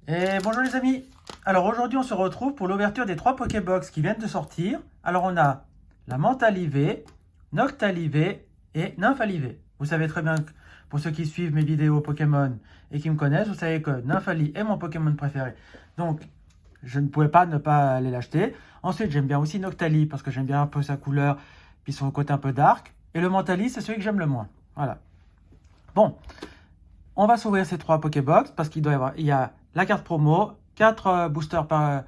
Et bonjour les amis. Alors aujourd'hui on se retrouve pour l'ouverture des 3 Pokébox qui viennent de sortir. Alors on a la Mentalivé, Noctalivé et Nymphalivé. Vous savez très bien que pour ceux qui suivent mes vidéos Pokémon et qui me connaissent, vous savez que Nymphali est mon Pokémon préféré. Donc je ne pouvais pas ne pas aller l'acheter. Ensuite j'aime bien aussi Noctali parce que j'aime bien un peu sa couleur puis son côté un peu dark. Et le Mentali c'est celui que j'aime le moins. Voilà. Bon, on va s'ouvrir ces 3 Pokébox parce il y a la carte promo, 4 boosters par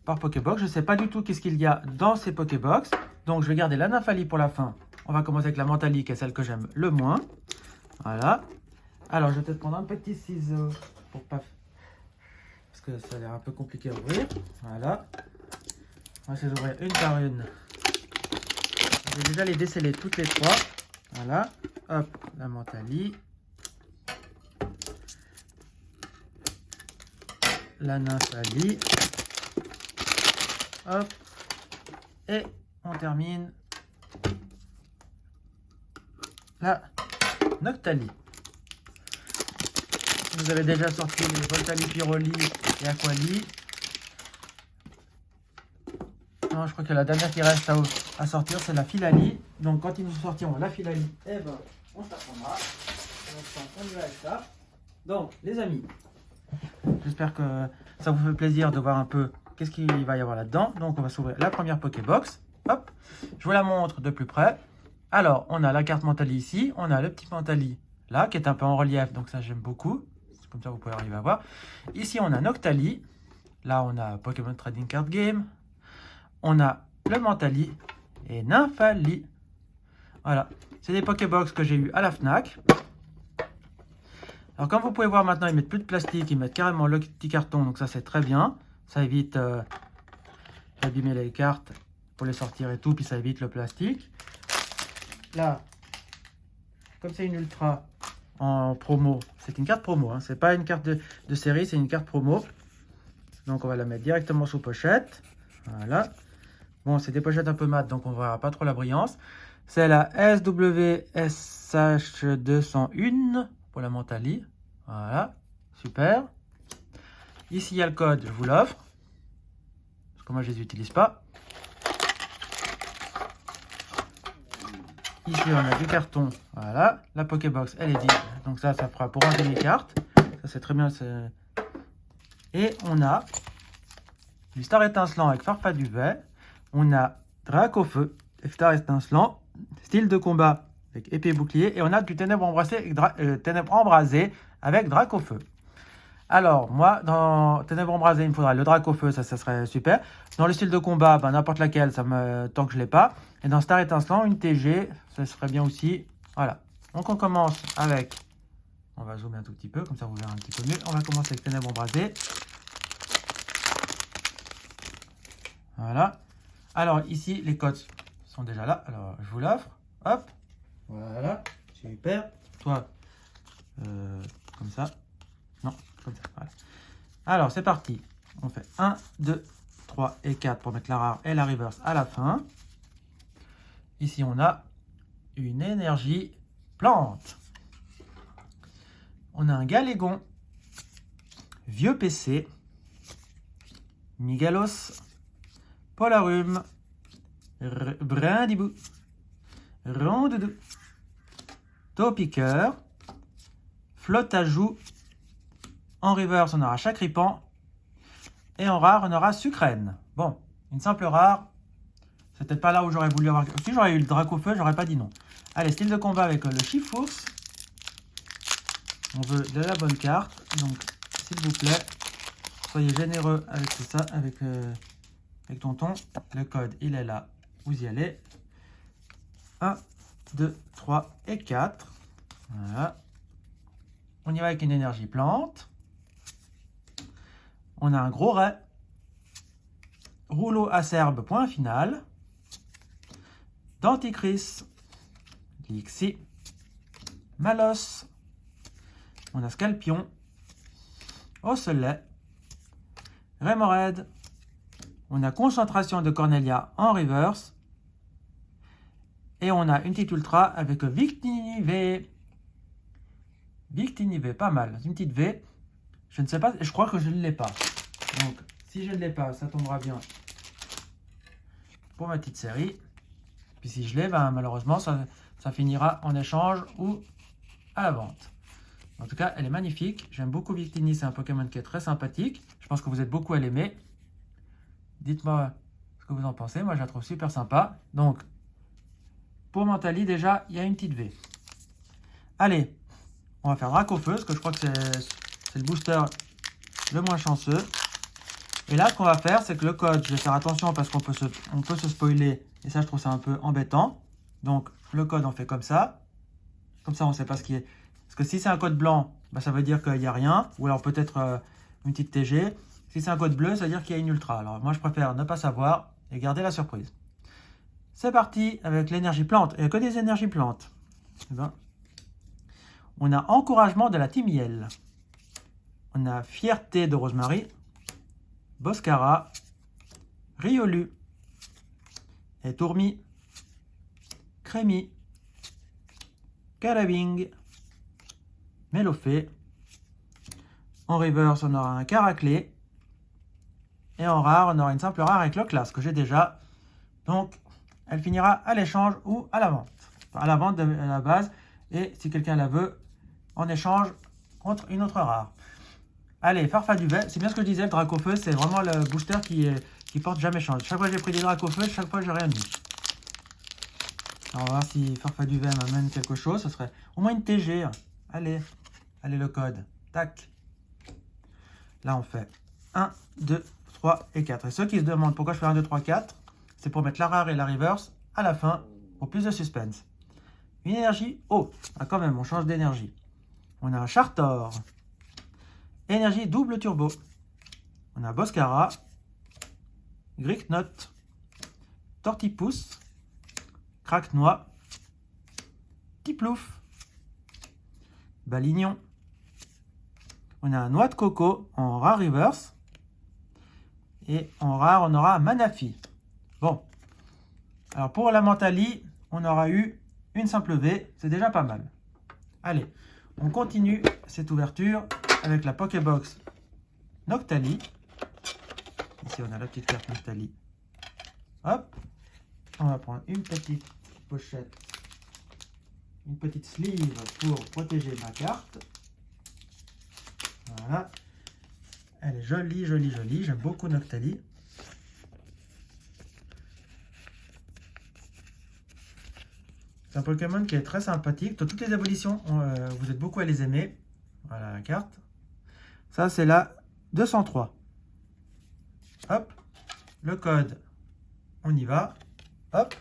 Pokébox. Je ne sais pas du tout qu'est-ce qu'il y a dans ces Pokébox. Donc je vais garder la Nymphali pour la fin. On va commencer avec la Mentali qui est celle que j'aime le moins. Voilà. Alors je vais peut-être prendre un petit ciseau pour pas... parce que ça a l'air un peu compliqué à ouvrir. Voilà. On va essayer d'ouvrir une par une. Je vais déjà les déceler toutes les 3. Voilà. Hop, la Mentali. La Nymphali. Hop. Et on termine la Noctali. Vous avez déjà sorti les Voltali, Pyroli et Aquali. Non, je crois que la dernière qui reste à sortir, c'est la Filali. Donc quand ils nous sortiront la Filali, eh ben, on se la prendra. On y va avec ça. Donc, les amis, j'espère que ça vous fait plaisir de voir un peu qu'est-ce qu'il va y avoir là-dedans. Donc, on va s'ouvrir la première Pokébox. Hop, je vous la montre de plus près. Alors, on a la carte Mentali ici. On a le petit Mentali là, qui est un peu en relief. Donc, ça, j'aime beaucoup. Comme ça, vous pouvez arriver à voir. Ici, on a Noctali. Là, on a Pokémon Trading Card Game. On a le Mentali et Nymphali. Voilà, c'est des Pokébox que j'ai eu à la Fnac. Alors comme vous pouvez voir maintenant, ils mettent plus de plastique, ils mettent carrément le petit carton, donc ça c'est très bien. Ça évite d'abîmer les cartes pour les sortir et tout, puis ça évite le plastique. Là, comme c'est une Ultra en promo, c'est une carte promo, hein, c'est pas une carte de série, c'est une carte promo. Donc on va la mettre directement sous pochette. Voilà. Bon, c'est des pochettes un peu mat, donc on ne verra pas trop la brillance. C'est la SWSH201 pour la Mentali. Voilà, super. Ici, il y a le code, je vous l'offre. Parce que moi, je ne les utilise pas. Ici, on a du carton. Voilà, la Pokébox, elle est vide. Donc ça fera pour ranger les cartes. Ça, c'est très bien. Et on a du Star étincelant avec Farfa Duvet. On a Dracofeu, Star étincelant, style de combat avec épée et bouclier. Et on a du ténèbre embrasé avec Dracofeu. Alors, moi, dans ténèbre embrasé, il me faudra le Dracofeu, ça serait super. Dans le style de combat, ben, n'importe laquelle, tant que je ne l'ai pas. Et dans Star étincelant, une TG, ça serait bien aussi. Voilà. Donc, on commence avec... On va zoomer un tout petit peu, comme ça vous verrez un petit peu mieux. On va commencer avec ténèbre embrasé. Voilà. Alors ici, les codes sont déjà là. Alors je vous l'offre. Hop. Voilà. Super. Toi, comme ça. Non, comme ça. Voilà. Alors c'est parti. On fait 1, 2, 3 et 4 pour mettre la rare et la reverse à la fin. Ici, on a une énergie plante. On a un Galégon. Vieux PC. Migalos. Polarum, Brindibou, Rondoudou, Taupiqueur, Flotte à joue. En reverse, on aura Chacripan. Et en rare, on aura Sucrène. Bon, une simple rare. C'est peut-être pas là où j'aurais voulu avoir... Si j'aurais eu le Dracofeu, j'aurais pas dit non. Allez, style de combat avec le Chiffous. On veut de la bonne carte. Donc, s'il vous plaît, soyez généreux avec tout ça, avec tonton. Le code, il est là. Vous y allez. 1, 2, 3 et 4. Voilà. On y va avec une énergie plante. On a un gros ray. Rouleau acerbe, point final. Denticris. Lixi. Malos. On a Scalpion. Osselet. Rémoraide. On a concentration de Cornelia en reverse. Et on a une petite ultra avec Victinivé. Victinivé, pas mal. Une petite V. Je ne sais pas, je crois que je ne l'ai pas. Donc, si je ne l'ai pas, ça tombera bien pour ma petite série. Puis si je l'ai, ben, malheureusement, ça finira en échange ou à la vente. En tout cas, elle est magnifique. J'aime beaucoup Victini, c'est un Pokémon qui est très sympathique. Je pense que vous êtes beaucoup à l'aimer. Dites-moi ce que vous en pensez. Moi, je la trouve super sympa. Donc, pour Mentali, déjà, il y a une petite V. Allez, on va faire Dracofeu, parce que je crois que c'est le booster le moins chanceux. Et là, ce qu'on va faire, c'est que le code, je vais faire attention parce qu'on peut se spoiler. Et ça, je trouve ça un peu embêtant. Donc, le code, on fait comme ça. Comme ça, on ne sait pas ce qui est. Parce que si c'est un code blanc, bah, ça veut dire qu'il n'y a rien. Ou alors peut-être une petite TG. Si c'est un code bleu, ça veut dire qu'il y a une ultra. Alors, moi, je préfère ne pas savoir et garder la surprise. C'est parti avec l'énergie plante. Il n'y a que des énergies plantes. Eh ben, on a encouragement de la Timiel. On a fierté de Rosemary. Boscara. Riolu. Et Tourmi. Crémi. Carabing. Mélofée. En reverse, on aura un Caraclé. Et en rare, on aura une simple rare avec le classe que j'ai déjà. Donc, elle finira à l'échange ou à la vente. Enfin, à la vente de la base. Et si quelqu'un la veut, en échange contre une autre rare. Allez, Farfaduvet. C'est bien ce que je disais, le Dracofeu, c'est vraiment le booster qui porte jamais chance. Chaque fois que j'ai pris des Dracofeu, chaque fois j'ai rien mis. Alors, on va voir si Farfaduvet m'amène quelque chose. Ce serait au moins une TG. Allez, allez le code. Tac. Là, on fait 1, 2, 3 et 4. Et ceux qui se demandent pourquoi je fais 1, 2, 3, 4, c'est pour mettre la rare et la reverse à la fin pour plus de suspense. Une énergie haut. Ah, quand même, on change d'énergie. On a un Chartor. Énergie double turbo. On a Boscara. Gricknot. Tortipousse. Craque-noix. Tiplouf. Balignon. On a un noix de coco en rare reverse. Et en rare, on aura un Manafi. Bon. Alors pour la Mentali, on aura eu une simple V. C'est déjà pas mal. Allez, on continue cette ouverture avec la Pokébox Noctali. Ici, on a la petite carte Noctali. Hop. On va prendre une petite pochette. Une petite sleeve pour protéger ma carte. Voilà. Elle est jolie, jolie, jolie. J'aime beaucoup Noctali. C'est un Pokémon qui est très sympathique. Dans toutes les évolutions, vous êtes beaucoup à les aimer. Voilà la carte. Ça, c'est la 203. Hop. Le code. On y va. Hop.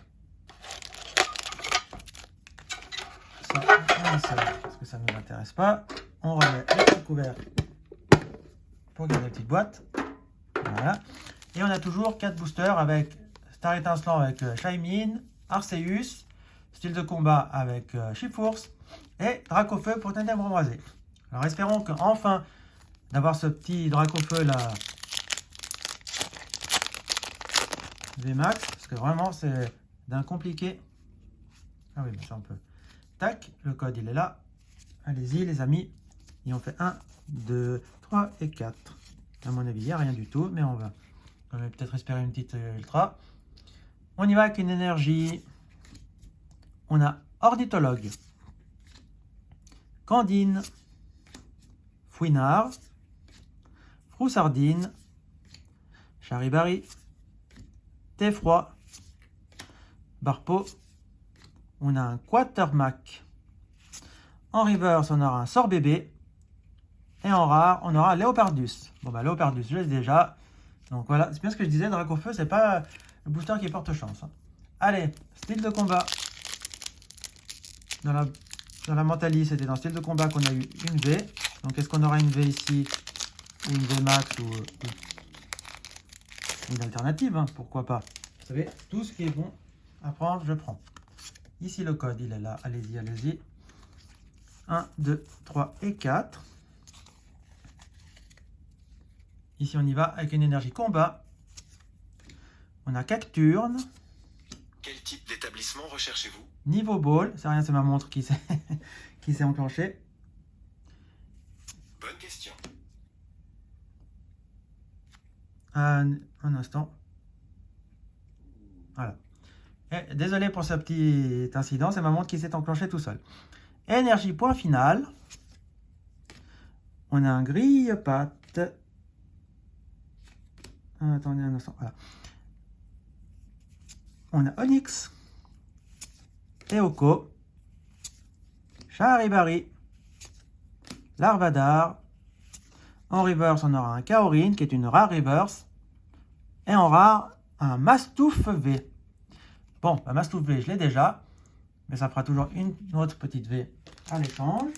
Ça, on y sort parce que ça ne nous intéresse pas. On remet le petit couvercle pour garder la petite boîte. Voilà. Et on a toujours 4 boosters avec Star Étincelant avec Shaymin, Arceus, style de combat avec Chifours et Dracofeu pour Ténèbres Embrasées. Alors espérons qu'enfin d'avoir ce petit Dracofeu là VMAX, parce que vraiment c'est d'un compliqué. Ah oui, mais ça on peut. Tac, le code il est là. Allez-y les amis. Et on fait 1, 2, 3 et 4. À mon avis, il n'y a rien du tout, mais on va peut-être espérer une petite ultra. On y va avec une énergie. On a Ornithologue, Candine, Fouinard, Froussardine, Charibari, Thé-Froid, Barpeau. On a un Quatermack. En reverse, on aura un Sorbébé. Et en rare, on aura Léopardus. Bon bah Léopardus, je l'ai déjà. Donc voilà, c'est bien ce que je disais, Dracofeu, c'est pas le booster qui porte chance. Hein. Allez, style de combat. Dans la Mentali, c'était dans style de combat qu'on a eu une V. Donc est-ce qu'on aura une V ici, ou une V max, ou une alternative, hein, pourquoi pas. Vous savez, tout ce qui est bon à prendre, je prends. Ici le code, il est là, allez-y, allez-y. 1, 2, 3 et 4. Ici, on y va avec une énergie combat. On a Cacturne. Quel type d'établissement recherchez-vous? Niveau ball. C'est rien, c'est ma montre qui s'est enclenchée. Bonne question. Un instant. Voilà. Et désolé pour ce petit incident, c'est ma montre qui s'est enclenchée tout seul. Énergie point final. On a un grille-patte. Attendez un instant. Voilà. On a Onyx. Eoko. Charibari. Larvadar. En reverse, on aura un Kaorin qui est une rare reverse. Et en rare, un Mastouf V. Bon, la Mastouf V, je l'ai déjà. Mais ça fera toujours une autre petite V à l'échange.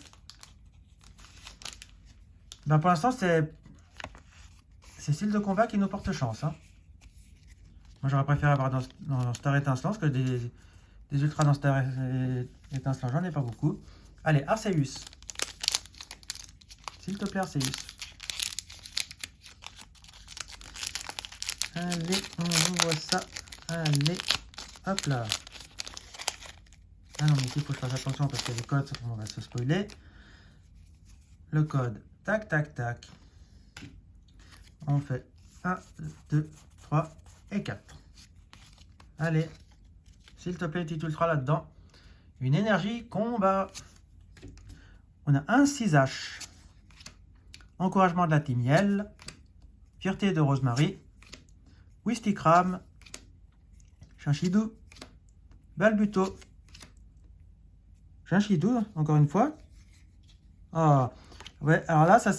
Ben pour l'instant, c'est style de combat qui nous porte chance. Hein. Moi, j'aurais préféré avoir dans Star Étincelant, parce que des ultras dans Star Étincelant, j'en ai pas beaucoup. Allez, Arceus. S'il te plaît, Arceus. Allez, on ouvre ça. Allez, hop là. Ah non, mais ici, il faut que je fasse attention parce que les codes, on va se spoiler. Le code, tac, tac, tac. On fait 1, 2, 3 et 4. Allez, s'il te plaît, petit ultra là-dedans. Une énergie combat. On a un 6H. Encouragement de la team Yell. Fierté de Rosemary. Wistikram. Chinchidou. Balbuto. Chinchidou, encore une fois. Oh, ouais, alors là, ça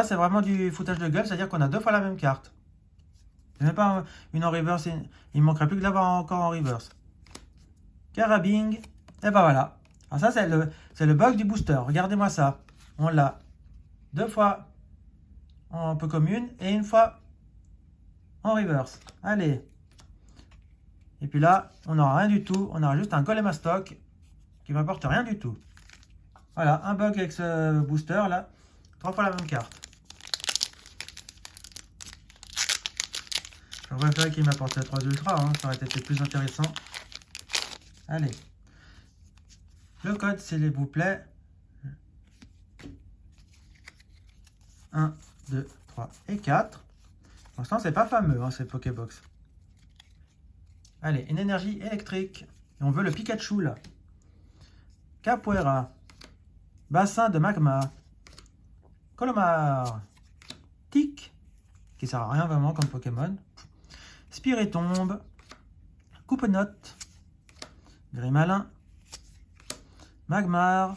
c'est vraiment du foutage de gueule, c'est-à-dire qu'on a 2 fois la même carte. C'est même pas une en reverse, il manquerait plus que d'avoir encore en reverse. Carabing, et ben voilà. Alors ça, c'est le bug du booster. Regardez-moi ça. On l'a 2 fois en peu commune et 1 fois en reverse. Allez. Et puis là, on n'aura rien du tout. On aura juste un Golem à stock qui m'apporte rien du tout. Voilà, un bug avec ce booster là. 3 fois la même carte. J'aurais préféré qu'il m'apporte 3 ultras, hein, ça aurait été plus intéressant. Allez. Le code, s'il vous plaît. 1, 2, 3 et 4. Pour l'instant, c'est pas fameux, hein, ces Pokébox. Allez, une énergie électrique. Et on veut le Pikachu, là. Capoeira. Bassin de magma. Colomar. Tic. Qui sert à rien vraiment comme Pokémon. Spiritombe. Coupe-note. Grimalin. Magmar.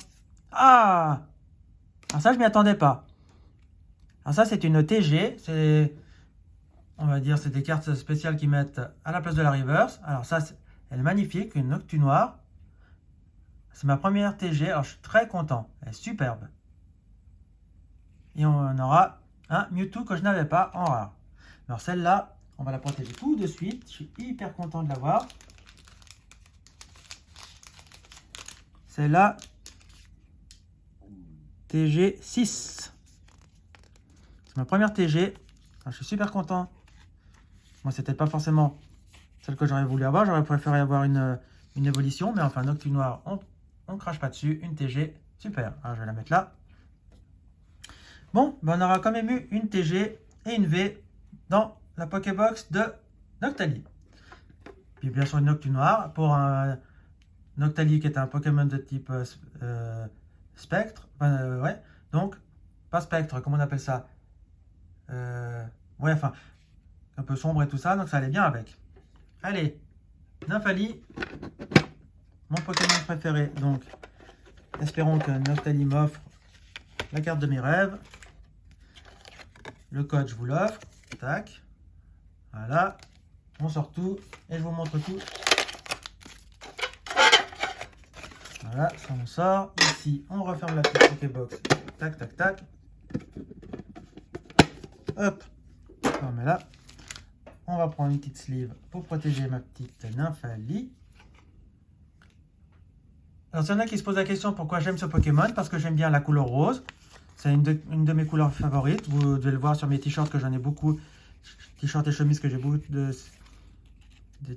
Ah! Alors ça, je m'y attendais pas. Alors ça, c'est une TG. C'est, on va dire, c'est des cartes spéciales qu'ils mettent à la place de la reverse. Alors ça, elle est magnifique. Une Noctu noire. C'est ma première TG. Alors je suis très content. Elle est superbe. Et on aura un Mewtwo que je n'avais pas en rare. Alors celle-là, on va la protéger tout de suite. Je suis hyper content de l'avoir. Celle-là, TG 6. C'est ma première TG. Alors, je suis super content. Moi, c'était pas forcément celle que j'aurais voulu avoir. J'aurais préféré avoir une évolution. Mais enfin, Noctu noir, on crache pas dessus. Une TG, super. Alors, je vais la mettre là. Bon, ben, on aura quand même eu une TG et une V dans la Pokébox de Noctali. Puis bien sûr, une Noctu noire pour un Noctali qui est un Pokémon de type spectre. Ouais, donc, pas spectre, comment on appelle ça? Ouais, enfin, un peu sombre et tout ça, donc ça allait bien avec. Allez, Nymphali, mon Pokémon préféré. Donc, espérons que Noctali m'offre la carte de mes rêves. Le code, je vous l'offre. Tac. Voilà. On sort tout et je vous montre tout. Voilà, ça on sort. Ici, on referme la petite Pokébox. Tac, tac, tac. Hop. On met là. On va prendre une petite sleeve pour protéger ma petite Nymphali. Alors, il y en a qui se posent la question pourquoi j'aime ce Pokémon. Parce que j'aime bien la couleur rose. C'est une de mes couleurs favorites. Vous devez le voir sur mes t-shirts que j'en ai beaucoup. T-shirts et chemises que j'ai beaucoup de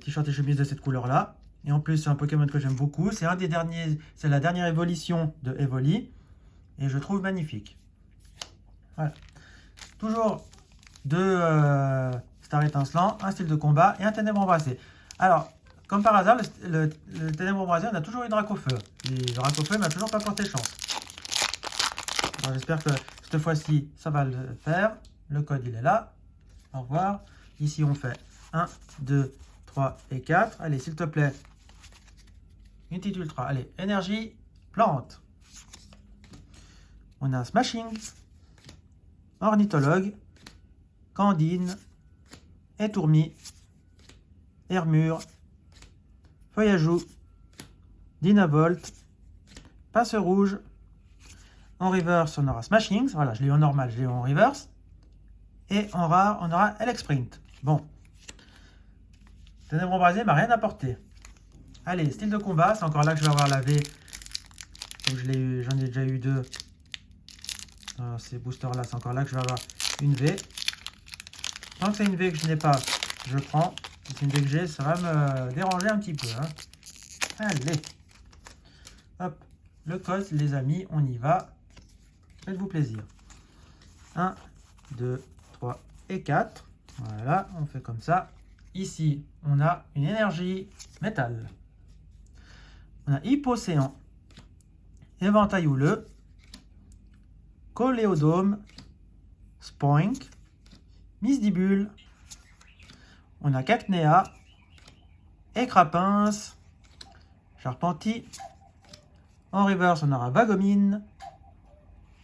t-shirts et chemises de cette couleur-là. Et en plus, c'est un Pokémon que j'aime beaucoup. C'est un des derniers, c'est la dernière évolution de Evoli. Et je trouve magnifique. Voilà. Toujours 2 star étincelant, un style de combat et un ténèbre embrasé. Alors, comme par hasard, le ténèbre embrasé, on a toujours eu Dracofeu. Et Dracofeu m'a toujours pas porté chance. Alors, j'espère que cette fois-ci, ça va le faire. Le code, il est là. Au revoir. Ici, on fait 1, 2, 3 et 4. Allez, s'il te plaît. Une petite ultra. Allez, énergie, plante. On a Smashing, Ornithologue, Candine, Étourmi, Hermure, Feuillajou, Dynavolt, Passe Rouge. En reverse, on aura Smashing. Voilà, je l'ai eu en normal, je l'ai eu en reverse. Et en rare, on aura Elexprint. Bon. Ténèbre embrasé m'a rien apporté. Allez, style de combat, c'est encore là que je vais avoir la V. Donc j'en ai déjà eu 2. Dans ces boosters là, c'est encore là que je vais avoir une V. Tant que c'est une V que je n'ai pas, je prends. Si c'est une V que j'ai, ça va me déranger un petit peu. Hein. Allez. Hop. Le code, les amis, on y va. Faites-vous plaisir. 1, 2, 3 et 4. Voilà, on fait comme ça. Ici, on a une énergie métal. On a Hypocéan, Éventail houleux, Coléodome, Spoink, Misdibule. On a Cacnea, Écrapince, Charpentis. En reverse, on aura Vagomine.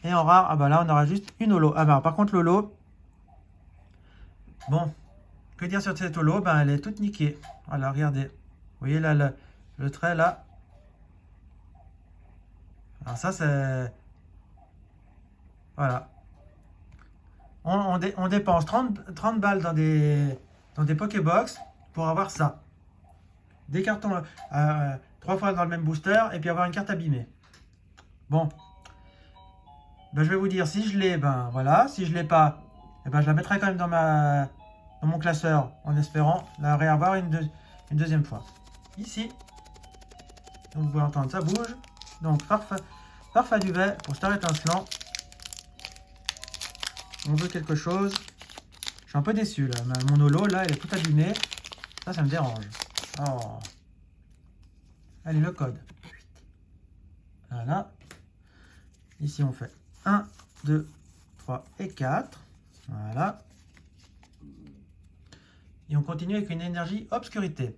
Et en rare, ah bah là, on aura juste une holo. Ah bah par contre, l'holo, bon, que dire sur cette holo? Ben, elle est toute niquée. Voilà, regardez. Vous voyez là, le trait là. Alors ça, c'est... Voilà. On dépense 30 balles dans des Pokébox pour avoir ça. Des cartons 3 fois dans le même booster et puis avoir une carte abîmée. Bon. Ben, je vais vous dire, si je l'ai, ben voilà. Si je l'ai pas, eh ben, je la mettrai quand même dans mon classeur en espérant la réavoir une deuxième fois. Ici, donc vous pouvez entendre, ça bouge. Donc, Farfa Duvet pour Star étincelant. On veut quelque chose. Je suis un peu déçu là. Mon holo là, elle est toute abîmée. Ça me dérange. Oh. Allez, le code. Voilà. Ici, on fait 1, 2, 3 et 4. Voilà. Et on continue avec une énergie obscurité.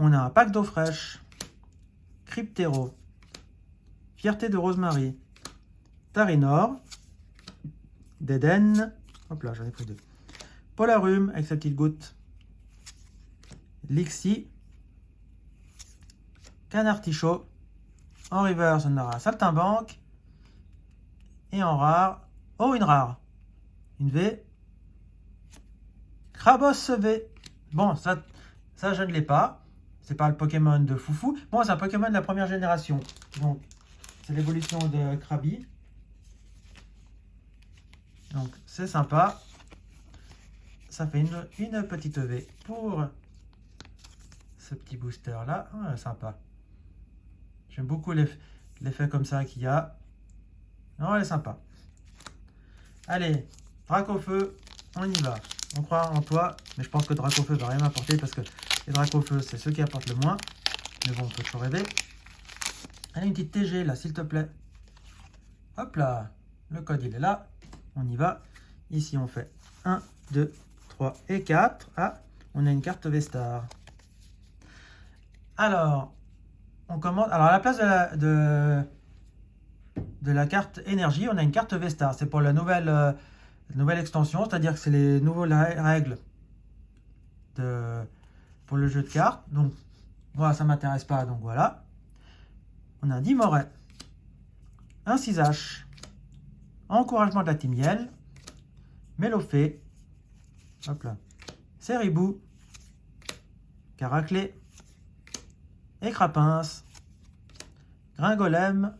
On a un pack d'eau fraîche, Cryptero, Fierté de Rosemary, Tarinor, Deden, hop là, j'en ai pris 2. Polarum avec sa petite goutte, Lixie, Canartichaud. En reverse, on aura Saltimbanque. Et en rare, oh, une rare. Une V. Krabos V. Bon, ça je ne l'ai pas. C'est pas le Pokémon de Foufou. Bon, c'est un Pokémon de la première génération. Donc, c'est l'évolution de Krabi. Donc, c'est sympa. Ça fait une petite V pour ce petit booster là. Ah, sympa. J'aime beaucoup l'effet comme ça qu'il y a. Non, elle est sympa. Allez, Dracofeu, on y va. On croit en toi, mais je pense que Dracofeu va rien m'apporter parce que les Dracofeu, c'est ceux qui apportent le moins. Mais bon, on peut toujours rêver. Allez, une petite TG là, s'il te plaît. Hop là, le code il est là. On y va. Ici, on fait 1, 2, 3 et 4. Ah, on a une carte V-Star. Alors, on commence. Alors, à la place de la carte énergie, on a une carte V-Star. C'est pour la nouvelle extension, c'est-à-dire que c'est les nouvelles règles pour le jeu de cartes. Donc, voilà, ça ne m'intéresse pas, donc voilà. On a un Dimoret, un Cisache, encouragement de la Timiel, Mélofée, hop là, Ceribou, Caraclé, Écrapince, Gringolem.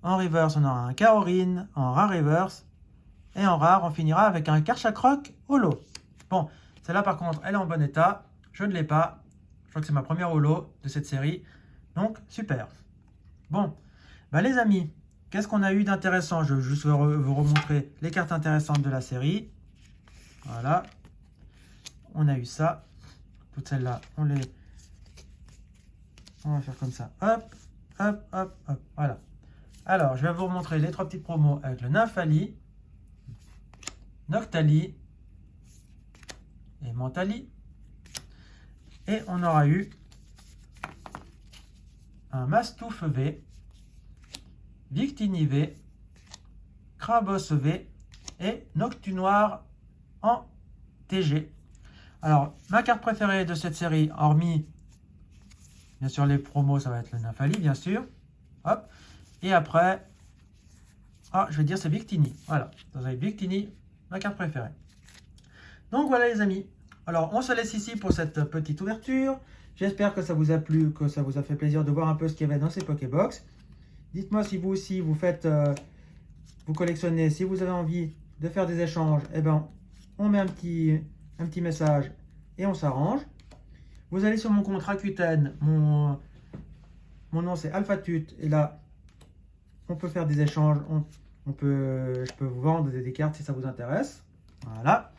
En reverse, on aura un Caorine, en rare reverse. Et en rare, on finira avec un Karchakroc holo. Bon, celle-là par contre, elle est en bon état. Je ne l'ai pas. Je crois que c'est ma première holo de cette série. Donc, super. Bon, bah les amis, qu'est-ce qu'on a eu d'intéressant? Je vais juste vous remontrer les cartes intéressantes de la série. Voilà. On a eu ça. Toutes celles-là, on va faire comme ça. Hop, hop, hop, hop. Voilà. Alors, je vais vous remontrer les 3 petites promos avec le Nymphalie, Noctali et Mentali. Et on aura eu un Mastouf V, Victini V, Krabos V et Noctunoir en TG. Alors, ma carte préférée de cette série, hormis bien sûr les promos, ça va être le Nymphalie, bien sûr. Hop. Et après, je vais dire c'est Victini. Voilà, ça va être Victini, ma carte préférée. Donc voilà les amis. Alors, on se laisse ici pour cette petite ouverture. J'espère que ça vous a plu, que ça vous a fait plaisir de voir un peu ce qu'il y avait dans ces Pokébox. Dites-moi si vous aussi, vous collectionnez, si vous avez envie de faire des échanges, eh ben, on met un petit message et on s'arrange. Vous allez sur mon compte Rakuten, mon nom c'est AlphaTut, et là, on peut faire des échanges, je peux vous vendre des cartes si ça vous intéresse. Voilà.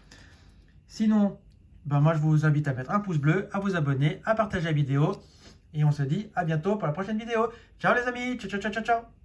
Sinon, ben moi je vous invite à mettre un pouce bleu, à vous abonner, à partager la vidéo. Et on se dit à bientôt pour la prochaine vidéo. Ciao les amis, ciao ciao ciao ciao ciao.